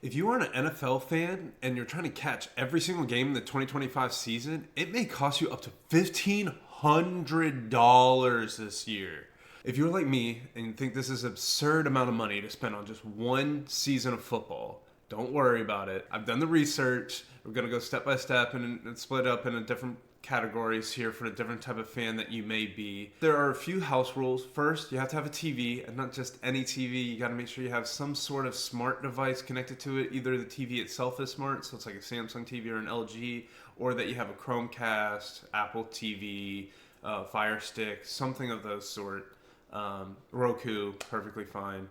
If you are an NFL fan and you're trying to catch every single game in the 2025 season, it may cost you up to $1,500 this year. If you're like me and you think this is an absurd amount of money to spend on just one season of football, don't worry about it. I've done the research. We're going to go step by step and split up into different categories here for the different type of fan that you may be. There are a few house rules. First, you have to have a TV, and not just any TV. You got to make sure you have some sort of smart device connected to it. Either the TV itself is smart, so it's like a Samsung TV or an LG, or that you have a Chromecast, Apple TV, Fire Stick, something of those sort. Roku, perfectly fine.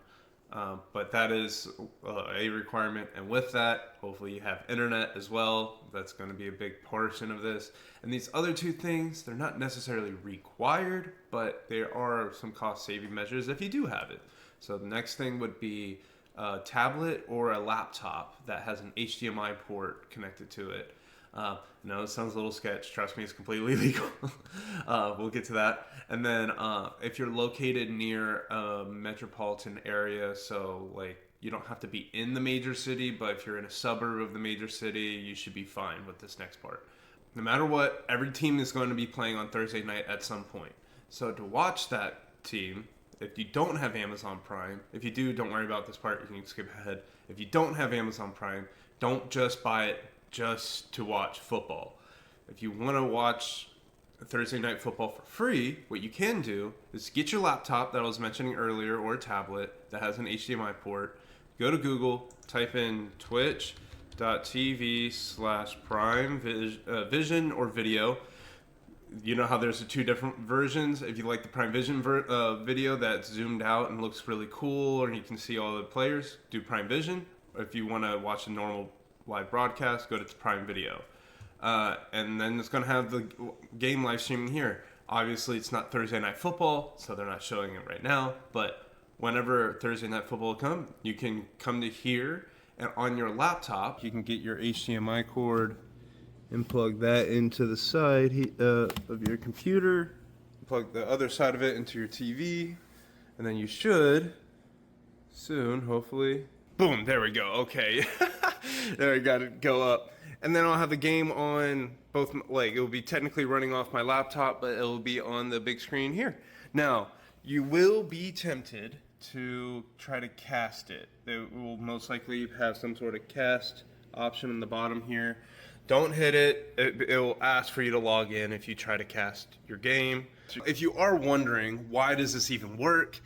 But that is a requirement. And with that, hopefully you have internet as well. That's going to be a big portion of this. And these other two things, they're not necessarily required, but there are some cost-saving measures if you do have it. So the next thing would be a tablet or a laptop that has an HDMI port connected to it. No, it sounds a little sketch. Trust me, it's completely legal. We'll get to that. And then if you're located near a metropolitan area, so like you don't have to be in the major city, but if you're in a suburb of the major city, you should be fine with this next part. No matter what, every team is going to be playing on Thursday night at some point. So to watch that team, if you don't have Amazon Prime, if you do, don't worry about this part. You can skip ahead. If you don't have Amazon Prime, don't just buy it just to watch football. If you want to watch Thursday Night Football for free, what you can do is get your laptop that I was mentioning earlier or a tablet that has an HDMI port. Go to Google, type in twitch.tv/Prime Vision or video. You know how there's the two different versions. If you like the Prime Vision video that's zoomed out and looks really cool, or you can see all the players, do Prime Vision. If you want to watch a normal live broadcast, go to Prime Video. And then it's going to have the game live streaming here. Obviously, it's not Thursday Night Football, so they're not showing it right now. But whenever Thursday Night Football comes, you can come to here, and on your laptop, you can get your HDMI cord and plug that into the side of your computer. Plug the other side of it into your TV, and then you should soon, hopefully. Boom, there we go. Okay. There we got it go up. And then I'll have the game on both, like it will be technically running off my laptop, but it will be on the big screen here. Now, you will be tempted to try to cast it. It will most likely have some sort of cast option in the bottom here. Don't hit it. It will ask for you to log in if you try to cast your game. If you are wondering, why does this even work?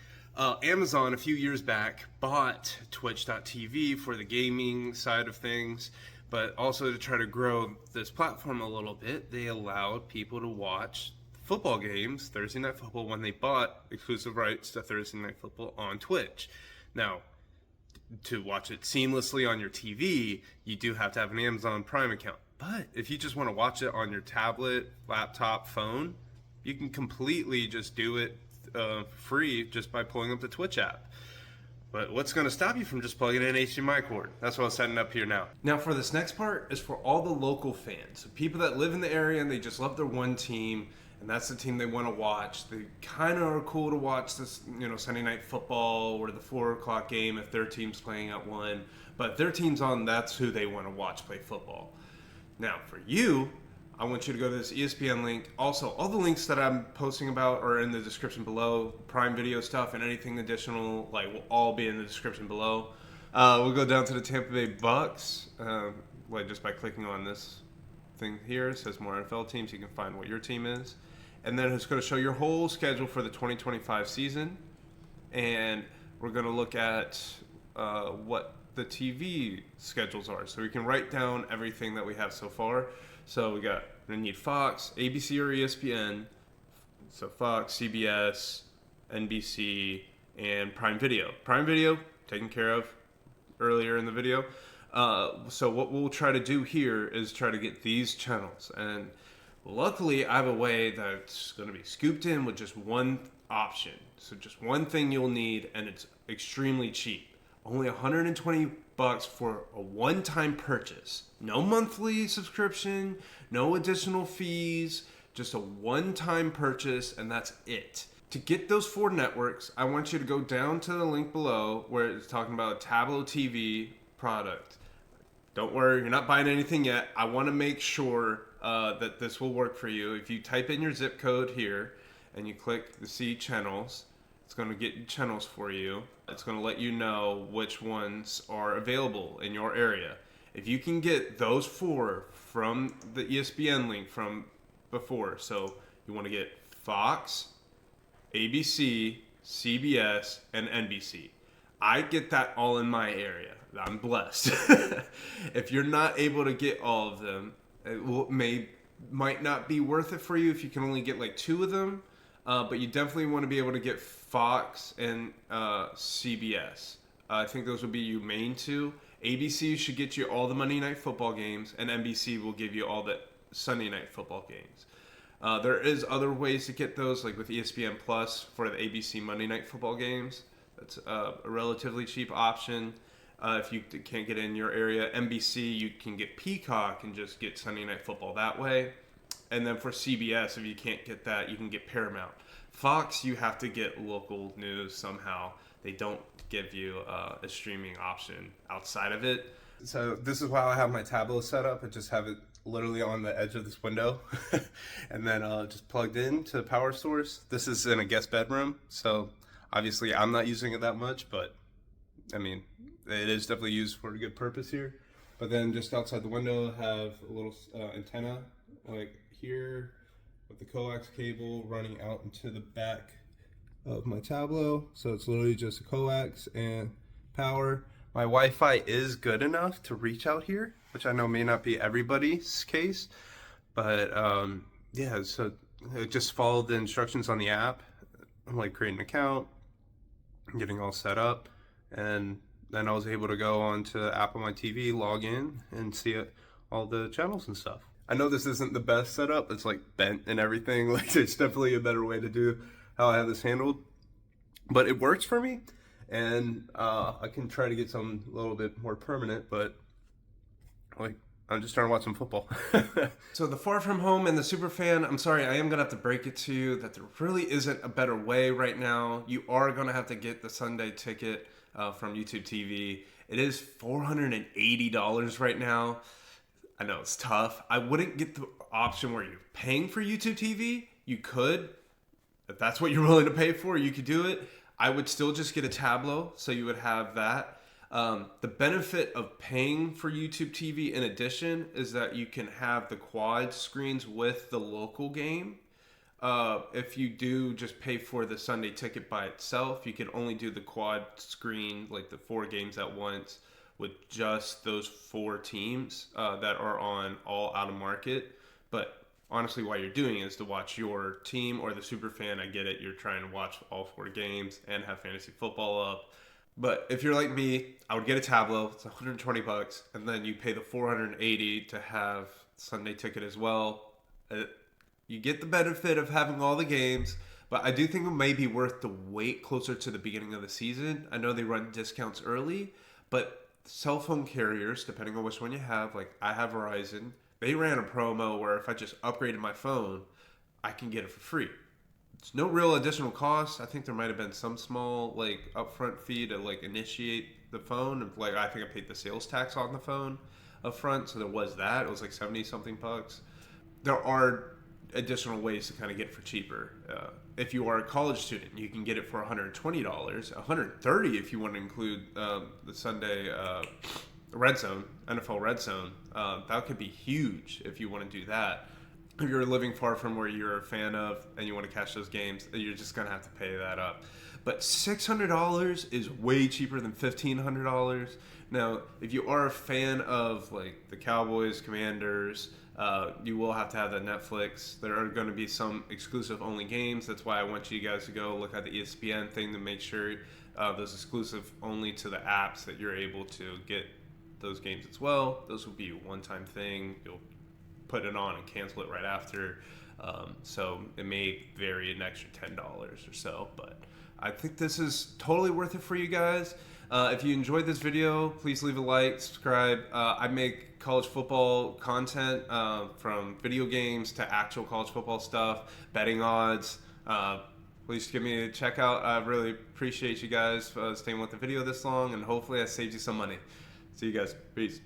Amazon a few years back bought twitch.tv for the gaming side of things, but also to try to grow this platform a little bit, they allowed people to watch football games, Thursday Night Football, when they bought exclusive rights to Thursday Night Football on Twitch. Now, to watch it seamlessly on your TV, you do have to have an Amazon Prime account. But if you just want to watch it on your tablet, laptop, phone, you can completely just do it free just by pulling up the Twitch app. But what's going to stop you from just plugging in an HDMI cord? That's what I'm setting up here now. Now for this next part is for all the local fans. So people that live in the area and they just love their one team, and that's the team they want to watch. They kind of are cool to watch this, Sunday Night Football or the 4 o'clock game if their team's playing at 1. But if their team's on, that's who they want to watch play football. Now for you, I want you to go to this ESPN link. Also, all the links that I'm posting about are in the description below. Prime Video stuff and anything additional, will all be in the description below. We'll go down to the Tampa Bay Bucks, just by clicking on this thing here. It says more NFL teams. You can find what your team is. And then it's going to show your whole schedule for the 2025 season. And we're going to look at what the TV schedules are. So we can write down everything that we have so far. So we need Fox, ABC or ESPN, so Fox, CBS, NBC, and Prime Video. Prime Video, taken care of earlier in the video. So what we'll try to do here is try to get these channels. And luckily, I have a way that's going to be scooped in with just one option. So just one thing you'll need, and it's extremely cheap. Only $120 for a one-time purchase. No monthly subscription, no additional fees, just a one-time purchase, and that's it. To get those 4 networks, I want you to go down to the link below where it's talking about Tablo TV product. Don't worry, you're not buying anything yet. I want to make sure that this will work for you. If you type in your zip code here and you click the see channels, it's going to get channels for you. It's going to let you know which ones are available in your area. If you can get those 4 from the ESPN link from before, so you want to get Fox, ABC, CBS, and NBC. I get that all in my area. I'm blessed. If you're not able to get all of them, it might not be worth it for you if you can only get like 2 of them. But you definitely want to be able to get Fox and CBS. I think those would be your main 2. ABC should get you all the Monday Night Football games, and NBC will give you all the Sunday Night Football games. There is other ways to get those, like with ESPN Plus for the ABC Monday Night Football games. That's a relatively cheap option. If you can't get in your area, NBC, you can get Peacock and just get Sunday Night Football that way. And then for CBS, if you can't get that, you can get Paramount. Fox, you have to get local news somehow. They don't give you a streaming option outside of it. So this is how I have my Tablo set up. I just have it literally on the edge of this window and then just plugged in to the power source. This is in a guest bedroom, so obviously I'm not using it that much, but I mean, it is definitely used for a good purpose here. But then just outside the window, I have a little antenna like here with the coax cable running out into the back of my Tablo. So it's literally just a coax and power. My Wi-Fi is good enough to reach out here, which I know may not be everybody's case, but yeah, so I just followed the instructions on the app. I'm like creating an account, getting all set up, and then I was able to go onto the app on my TV, log in, and see all the channels and stuff. I know this isn't the best setup. It's like bent and everything. Like there's definitely a better way to do how I have this handled, but it works for me, and I can try to get something a little bit more permanent, but like I'm just trying to watch some football. So the Far From Home and the Superfan, I'm sorry, I am gonna have to break it to you that there really isn't a better way right now. You are gonna have to get the Sunday ticket from YouTube TV. It is $480 right now. I know it's tough. I wouldn't get the option where you're paying for YouTube TV. You could. If that's what you're willing to pay for, you could do it. I would still just get a Tablo, so you would have that. The benefit of paying for YouTube TV in addition is that you can have the quad screens with the local game. If you do just pay for the Sunday ticket by itself, you can only do the quad screen, like the 4 games at once, with just those 4 teams that are on all out of market. But honestly, what you're doing is to watch your team or the Superfan. I get it. You're trying to watch all 4 games and have fantasy football up. But if you're like me, I would get a Tablo. It's $120, and then you pay the $480 to have Sunday ticket as well. You get the benefit of having all the games, but I do think it may be worth to wait closer to the beginning of the season. I know they run discounts early, but cell phone carriers, depending on which one you have, like I have Verizon, they ran a promo where if I just upgraded my phone, I can get it for free. It's no real additional cost. I think there might have been some small like upfront fee to like initiate the phone. Like I think I paid the sales tax on the phone upfront, so there was that. It was like 70 something bucks. There are additional ways to kind of get it for cheaper. If you are a college student, you can get it for $120, $130 if you want to include the Sunday Red Zone, NFL Red Zone. That could be huge if you want to do that. If you're living far from where you're a fan of and you want to catch those games, you're just going to have to pay that up. But $600 is way cheaper than $1,500. Now, if you are a fan of like the Cowboys, Commanders, you will have to have the Netflix. There are going to be some exclusive only games. That's why I want you guys to go look at the ESPN thing to make sure those exclusive only to the apps that you're able to get those games as well. Those will be a one-time thing. You'll put it on and cancel it right after. So it may vary an extra $10 or so, but I think this is totally worth it for you guys. If you enjoyed this video, please leave a like, subscribe. I make college football content from video games to actual college football stuff, betting odds. Please give me a check out. I really appreciate you guys staying with the video this long, and hopefully I saved you some money. See you guys. Peace.